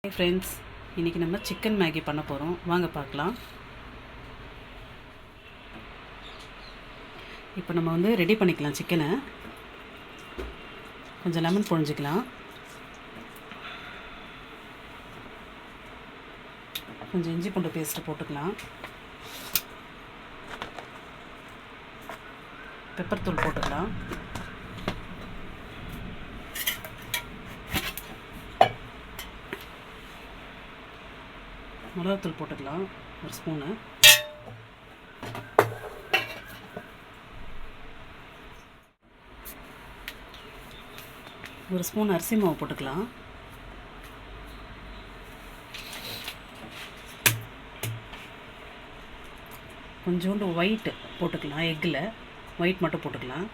Hi friends, இன்னைக்கு நம்ம chicken Maggi பண்ண போறோம். வாங்க பார்க்கலாம். இப்போ நம்ம ரெடி பண்ணிக்கலாம் சிக்கனை. கொஞ்சம் லெமன் புழிஞ்சிக்கலாம். கொஞ்சம் இஞ்சி பூண்டு பேஸ்ட் போட்டுக்கலாம். பெப்பர் தூள் போட்டுக்கலாம். மிளகாத்தூள் போட்டுக்கலாம் ஒரு ஸ்பூனு. ஒரு ஸ்பூன் அரிசி மாவு போட்டுக்கலாம். கொஞ்சோண்டு ஒயிட் போட்டுக்கலாம். எக்கில் ஒயிட் மட்டும் போட்டுக்கலாம்.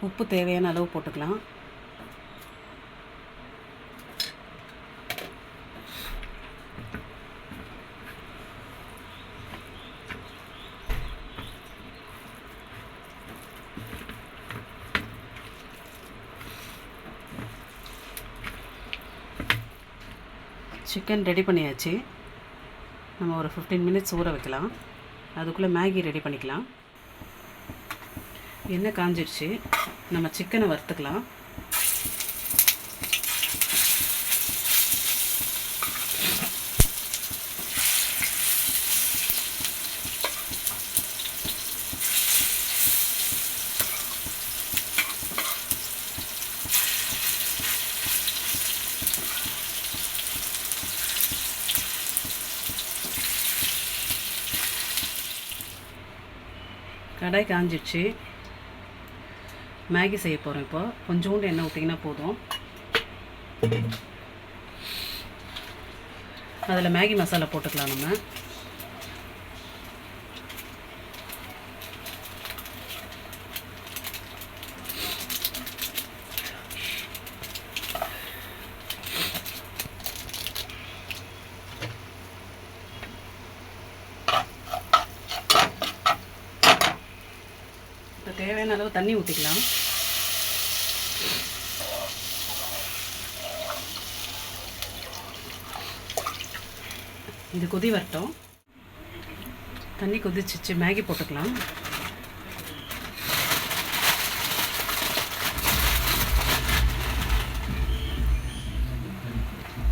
உப்பு தேவையான அளவு போட்டுக்கலாம். சிக்கன் ரெடி பண்ணியாச்சு. நம்ம ஒரு 15 மினிட்ஸ் ஊற வைக்கலாம். அதுக்குள்ளே மேகி ரெடி பண்ணிக்கலாம். எண்ணெய் காஞ்சிடுச்சு. நம்ம சிக்கனை வறுத்துக்கலாம். கடாய் காஞ்சிடுச்சு. மேகி செய்ய போகிறோம். இப்போ கொஞ்சோண்டு எண்ணெய் ஊற்றிங்கன்னா போதும். அதில் மேகி மசாலா போட்டுக்கலாம். நம்ம இப்போ தேவையான அளவு தண்ணி ஊற்றிக்கலாம். இது கொதி வரட்டும். தண்ணி கொதிச்சிச்சு. மேகி போட்டுக்கலாம்.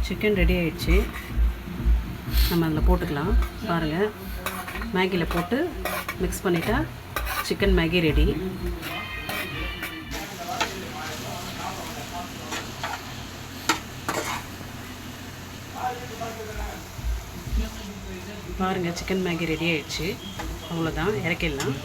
சிக்கன் ரெடி ஆயிடுச்சு. நம்ம அதில் போட்டுக்கலாம். பாருங்கள், மேகியில் போட்டு மிக்ஸ் பண்ணிட்டா சிக்கன் மேகி ரெடி. பாருங்கள், சிக்கன் மேகி ரெடி ஆயிடுச்சு. அவ்வளோதான், இறக்கிடலாம்.